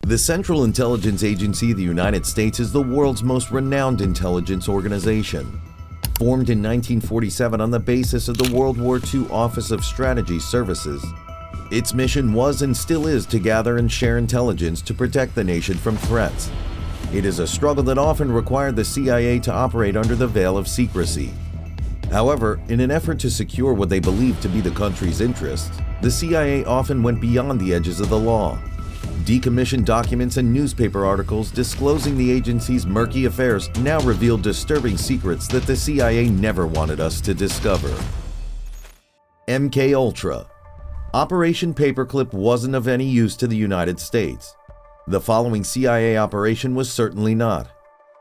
The Central Intelligence Agency of the United States is the world's most renowned intelligence organization. Formed in 1947 on the basis of the World War II Office of Strategy Services, its mission was and still is to gather and share intelligence to protect the nation from threats. It is a struggle that often required the CIA to operate under the veil of secrecy. However, in an effort to secure what they believed to be the country's interests, the CIA often went beyond the edges of the law. Decommissioned documents and newspaper articles disclosing the agency's murky affairs now reveal disturbing secrets that the CIA never wanted us to discover. MKUltra. Operation Paperclip wasn't of any use to the United States. The following CIA operation was certainly not.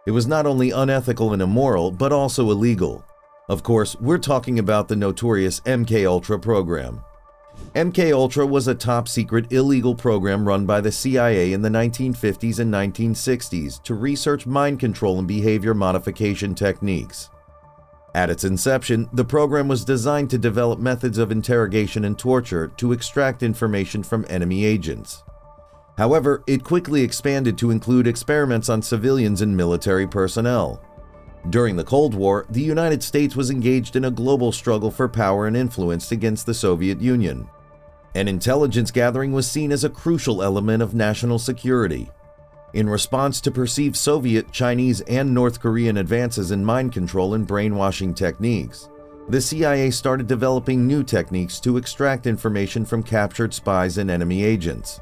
It was not only unethical and immoral, but also illegal. Of course, we're talking about the notorious MKUltra program. MKUltra was a top-secret illegal program run by the CIA in the 1950s and 1960s to research mind control and behavior modification techniques. At its inception, the program was designed to develop methods of interrogation and torture to extract information from enemy agents. However, it quickly expanded to include experiments on civilians and military personnel. During the Cold War, the United States was engaged in a global struggle for power and influence against the Soviet Union. And intelligence gathering was seen as a crucial element of national security. In response to perceived Soviet, Chinese, and North Korean advances in mind control and brainwashing techniques, the CIA started developing new techniques to extract information from captured spies and enemy agents.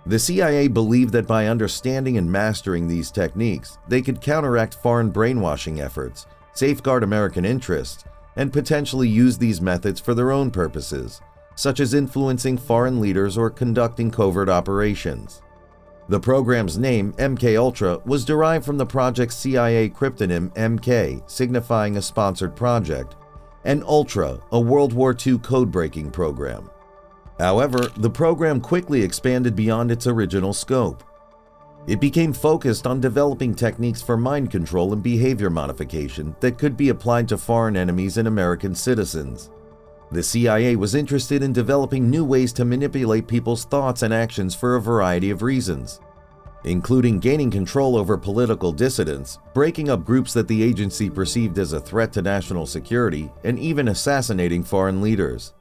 The CIA believed that by understanding and mastering these techniques, they could counteract foreign brainwashing efforts, safeguard American interests, and potentially use these methods for their own purposes, such as influencing foreign leaders or conducting covert operations. The program's name, MKUltra, was derived from the project's CIA cryptonym MK, signifying a sponsored project, and Ultra, a World War II code-breaking program. However, the program quickly expanded beyond its original scope. It became focused on developing techniques for mind control and behavior modification that could be applied to foreign enemies and American citizens. The CIA was interested in developing new ways to manipulate people's thoughts and actions for a variety of reasons, including gaining control over political dissidents, breaking up groups that the agency perceived as a threat to national security, and even assassinating foreign leaders.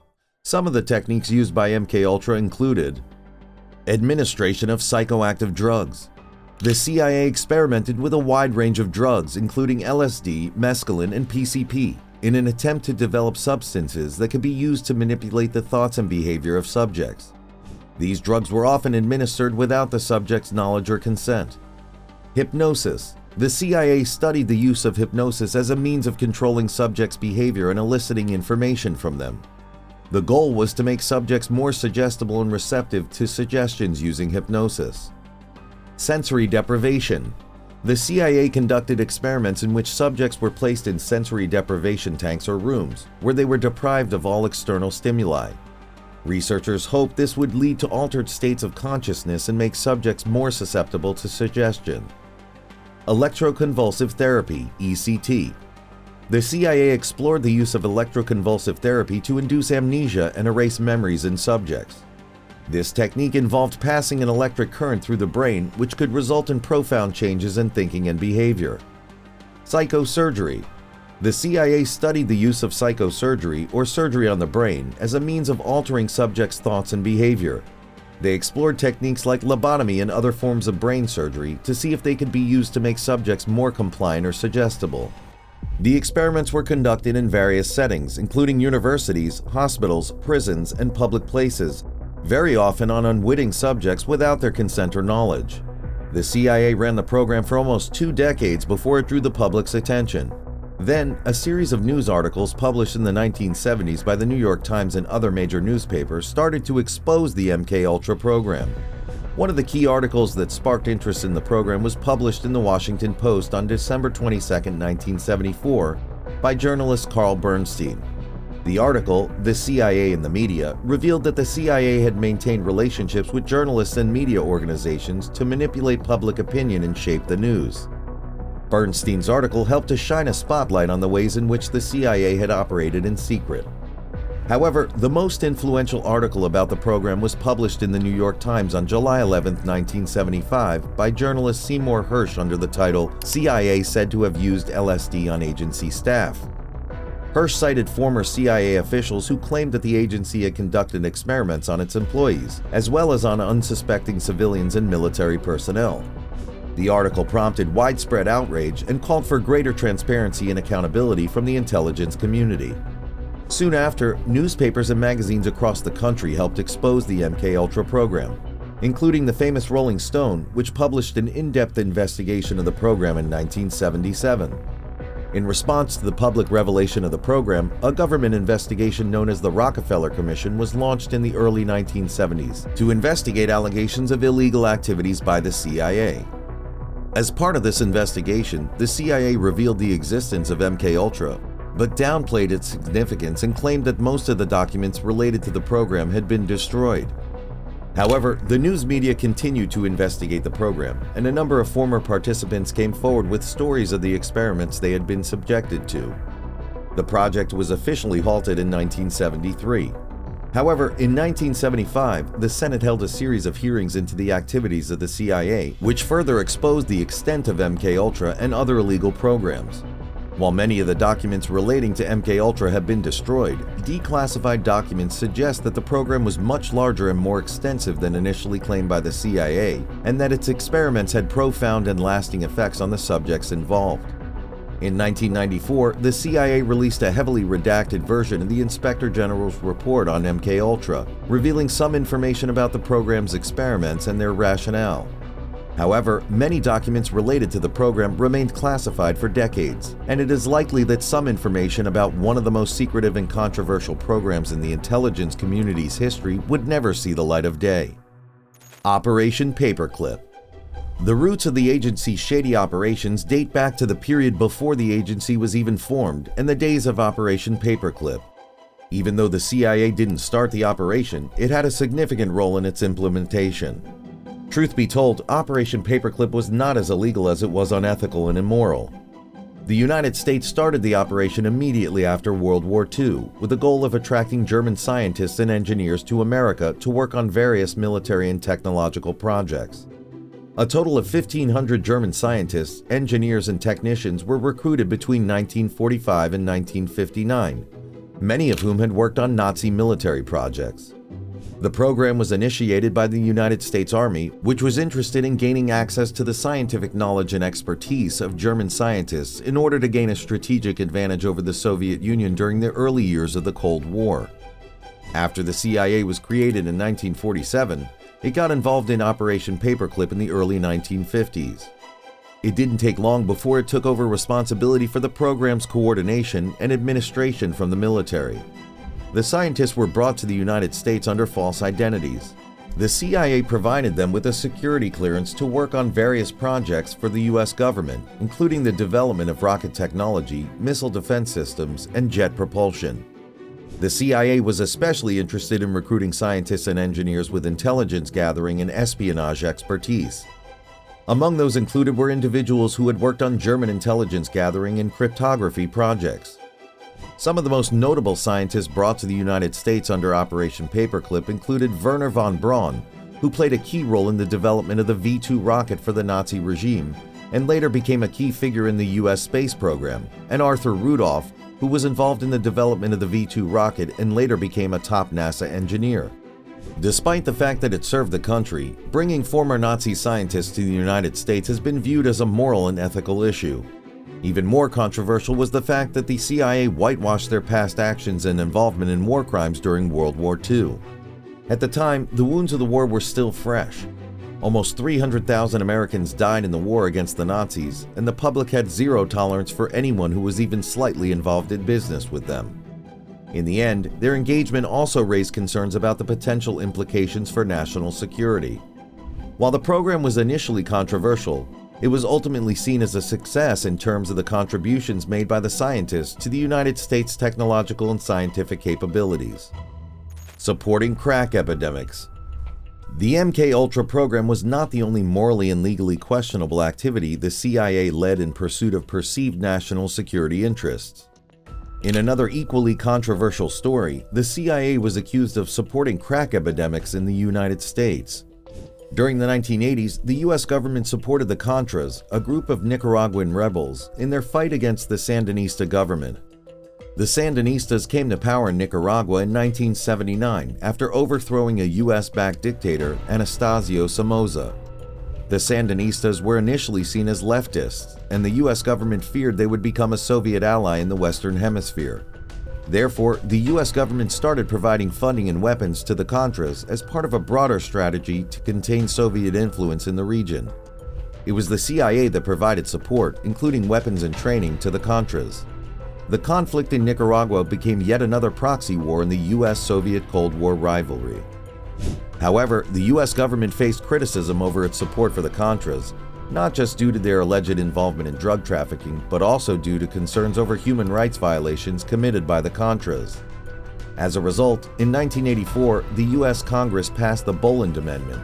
Some of the techniques used by MKUltra included administration of psychoactive drugs. The CIA experimented with a wide range of drugs, including LSD, mescaline, and PCP, in an attempt to develop substances that could be used to manipulate the thoughts and behavior of subjects. These drugs were often administered without the subject's knowledge or consent. Hypnosis. The CIA studied the use of hypnosis as a means of controlling subjects' behavior and eliciting information from them. The goal was to make subjects more suggestible and receptive to suggestions using hypnosis. Sensory deprivation. The CIA conducted experiments in which subjects were placed in sensory deprivation tanks or rooms, where they were deprived of all external stimuli. Researchers hoped this would lead to altered states of consciousness and make subjects more susceptible to suggestion. Electroconvulsive therapy, ECT. The CIA explored the use of electroconvulsive therapy to induce amnesia and erase memories in subjects. This technique involved passing an electric current through the brain, which could result in profound changes in thinking and behavior. Psychosurgery. The CIA studied the use of psychosurgery, or surgery on the brain, as a means of altering subjects' thoughts and behavior. They explored techniques like lobotomy and other forms of brain surgery to see if they could be used to make subjects more compliant or suggestible. The experiments were conducted in various settings, including universities, hospitals, prisons, and public places, very often on unwitting subjects without their consent or knowledge. The CIA ran the program for almost 2 decades before it drew the public's attention. Then, a series of news articles published in the 1970s by the New York Times and other major newspapers started to expose the MKUltra program. One of the key articles that sparked interest in the program was published in the Washington Post on December 22, 1974, by journalist Carl Bernstein. The article, "The CIA and the Media," revealed that the CIA had maintained relationships with journalists and media organizations to manipulate public opinion and shape the news. Bernstein's article helped to shine a spotlight on the ways in which the CIA had operated in secret. However, the most influential article about the program was published in the New York Times on July 11, 1975, by journalist Seymour Hersh under the title, "CIA Said to Have Used LSD on Agency Staff." Hersh cited former CIA officials who claimed that the agency had conducted experiments on its employees, as well as on unsuspecting civilians and military personnel. The article prompted widespread outrage and called for greater transparency and accountability from the intelligence community. Soon after, newspapers and magazines across the country helped expose the MKUltra program, including the famous Rolling Stone, which published an in-depth investigation of the program in 1977. In response to the public revelation of the program, a government investigation known as the Rockefeller Commission was launched in the early 1970s to investigate allegations of illegal activities by the CIA. As part of this investigation, the CIA revealed the existence of MKUltra, but downplayed its significance and claimed that most of the documents related to the program had been destroyed. However, the news media continued to investigate the program, and a number of former participants came forward with stories of the experiments they had been subjected to. The project was officially halted in 1973. However, in 1975, the Senate held a series of hearings into the activities of the CIA, which further exposed the extent of MKUltra and other illegal programs. While many of the documents relating to MKUltra have been destroyed, declassified documents suggest that the program was much larger and more extensive than initially claimed by the CIA, and that its experiments had profound and lasting effects on the subjects involved. In 1994, the CIA released a heavily redacted version of the Inspector General's report on MKUltra, revealing some information about the program's experiments and their rationale. However, many documents related to the program remained classified for decades, and it is likely that some information about one of the most secretive and controversial programs in the intelligence community's history would never see the light of day. Operation Paperclip. The roots of the agency's shady operations date back to the period before the agency was even formed and the days of Operation Paperclip. Even though the CIA didn't start the operation, it had a significant role in its implementation. Truth be told, Operation Paperclip was not as illegal as it was unethical and immoral. The United States started the operation immediately after World War II, with the goal of attracting German scientists and engineers to America to work on various military and technological projects. A total of 1,500 German scientists, engineers, and technicians were recruited between 1945 and 1959, many of whom had worked on Nazi military projects. The program was initiated by the United States Army, which was interested in gaining access to the scientific knowledge and expertise of German scientists in order to gain a strategic advantage over the Soviet Union during the early years of the Cold War. After the CIA was created in 1947, it got involved in Operation Paperclip in the early 1950s. It didn't take long before it took over responsibility for the program's coordination and administration from the military. The scientists were brought to the United States under false identities. The CIA provided them with a security clearance to work on various projects for the U.S. government, including the development of rocket technology, missile defense systems, and jet propulsion. The CIA was especially interested in recruiting scientists and engineers with intelligence gathering and espionage expertise. Among those included were individuals who had worked on German intelligence gathering and cryptography projects. Some of the most notable scientists brought to the United States under Operation Paperclip included Wernher von Braun, who played a key role in the development of the V-2 rocket for the Nazi regime, and later became a key figure in the U.S. space program, and Arthur Rudolph, who was involved in the development of the V-2 rocket and later became a top NASA engineer. Despite the fact that it served the country, bringing former Nazi scientists to the United States has been viewed as a moral and ethical issue. Even more controversial was the fact that the CIA whitewashed their past actions and involvement in war crimes during World War II. At the time, the wounds of the war were still fresh. Almost 300,000 Americans died in the war against the Nazis, and the public had zero tolerance for anyone who was even slightly involved in business with them. In the end, their engagement also raised concerns about the potential implications for national security. While the program was initially controversial, it was ultimately seen as a success in terms of the contributions made by the scientists to the United States' technological and scientific capabilities. Supporting crack epidemics. The MKUltra program was not the only morally and legally questionable activity the CIA led in pursuit of perceived national security interests. In another equally controversial story, the CIA was accused of supporting crack epidemics in the United States. During the 1980s, the U.S. government supported the Contras, a group of Nicaraguan rebels, in their fight against the Sandinista government. The Sandinistas came to power in Nicaragua in 1979 after overthrowing a U.S.-backed dictator, Anastasio Somoza. The Sandinistas were initially seen as leftists, and the U.S. government feared they would become a Soviet ally in the Western Hemisphere. Therefore, the U.S. government started providing funding and weapons to the Contras as part of a broader strategy to contain Soviet influence in the region. It was the CIA that provided support, including weapons and training, to the Contras. The conflict in Nicaragua became yet another proxy war in the U.S.-Soviet Cold War rivalry. However, the U.S. government faced criticism over its support for the Contras, not just due to their alleged involvement in drug trafficking, but also due to concerns over human rights violations committed by the Contras. As a result, in 1984, the U.S. Congress passed the Boland Amendment,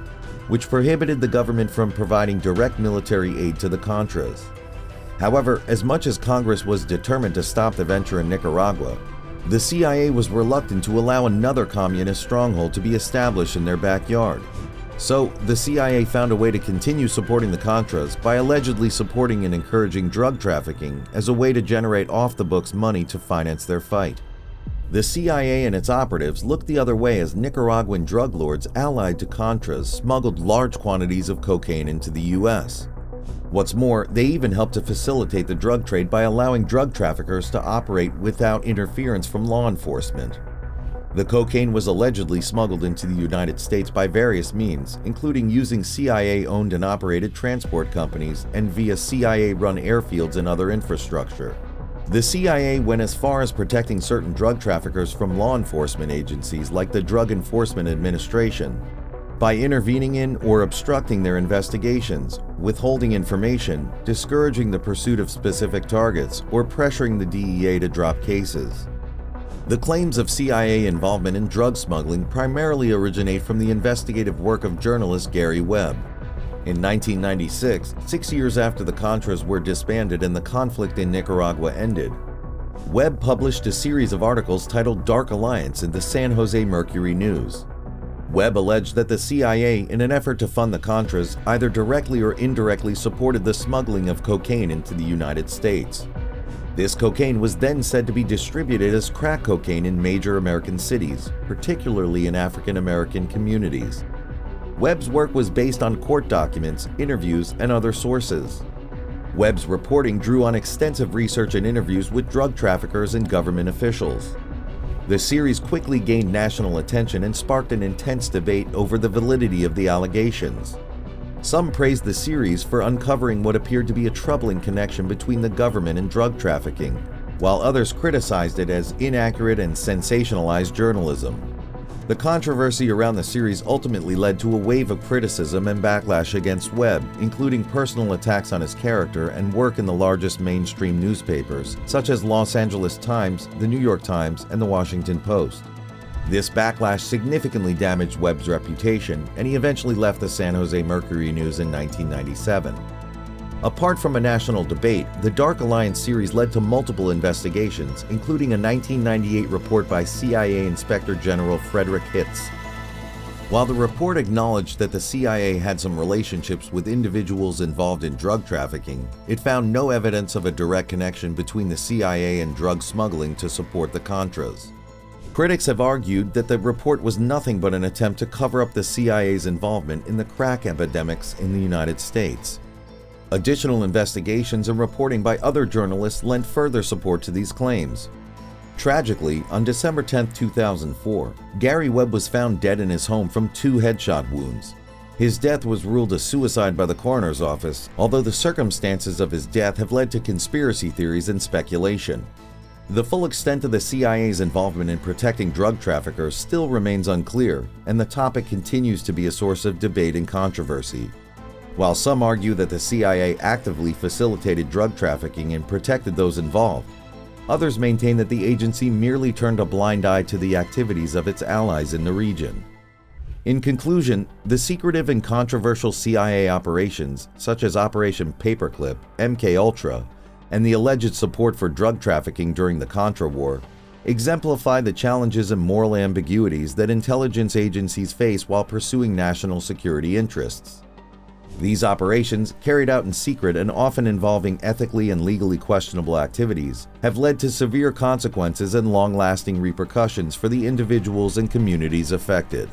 which prohibited the government from providing direct military aid to the Contras. However, as much as Congress was determined to stop the venture in Nicaragua, the CIA was reluctant to allow another communist stronghold to be established in their backyard. So, the CIA found a way to continue supporting the Contras by allegedly supporting and encouraging drug trafficking as a way to generate off-the-books money to finance their fight. The CIA and its operatives looked the other way as Nicaraguan drug lords allied to Contras smuggled large quantities of cocaine into the U.S. What's more, they even helped to facilitate the drug trade by allowing drug traffickers to operate without interference from law enforcement. The cocaine was allegedly smuggled into the United States by various means, including using CIA-owned and operated transport companies and via CIA-run airfields and other infrastructure. The CIA went as far as protecting certain drug traffickers from law enforcement agencies like the Drug Enforcement Administration by intervening in or obstructing their investigations, withholding information, discouraging the pursuit of specific targets, or pressuring the DEA to drop cases. The claims of CIA involvement in drug smuggling primarily originate from the investigative work of journalist Gary Webb. In 1996, 6 years after the Contras were disbanded and the conflict in Nicaragua ended, Webb published a series of articles titled Dark Alliance in the San Jose Mercury News. Webb alleged that the CIA, in an effort to fund the Contras, either directly or indirectly supported the smuggling of cocaine into the United States. This cocaine was then said to be distributed as crack cocaine in major American cities, particularly in African American communities. Webb's work was based on court documents, interviews, and other sources. Webb's reporting drew on extensive research and interviews with drug traffickers and government officials. The series quickly gained national attention and sparked an intense debate over the validity of the allegations. Some praised the series for uncovering what appeared to be a troubling connection between the government and drug trafficking, while others criticized it as inaccurate and sensationalized journalism. The controversy around the series ultimately led to a wave of criticism and backlash against Webb, including personal attacks on his character and work in the largest mainstream newspapers, such as Los Angeles Times, the New York Times, and the Washington Post. This backlash significantly damaged Webb's reputation, and he eventually left the San Jose Mercury News in 1997. Apart from a national debate, the Dark Alliance series led to multiple investigations, including a 1998 report by CIA Inspector General Frederick Hitz. While the report acknowledged that the CIA had some relationships with individuals involved in drug trafficking, it found no evidence of a direct connection between the CIA and drug smuggling to support the Contras. Critics have argued that the report was nothing but an attempt to cover up the CIA's involvement in the crack epidemics in the United States. Additional investigations and reporting by other journalists lent further support to these claims. Tragically, on December 10, 2004, Gary Webb was found dead in his home from 2 headshot wounds. His death was ruled a suicide by the coroner's office, although the circumstances of his death have led to conspiracy theories and speculation. The full extent of the CIA's involvement in protecting drug traffickers still remains unclear, and the topic continues to be a source of debate and controversy. While some argue that the CIA actively facilitated drug trafficking and protected those involved, others maintain that the agency merely turned a blind eye to the activities of its allies in the region. In conclusion, the secretive and controversial CIA operations, such as Operation Paperclip, MKUltra, and the alleged support for drug trafficking during the Contra War, exemplify the challenges and moral ambiguities that intelligence agencies face while pursuing national security interests. These operations, carried out in secret and often involving ethically and legally questionable activities, have led to severe consequences and long-lasting repercussions for the individuals and communities affected.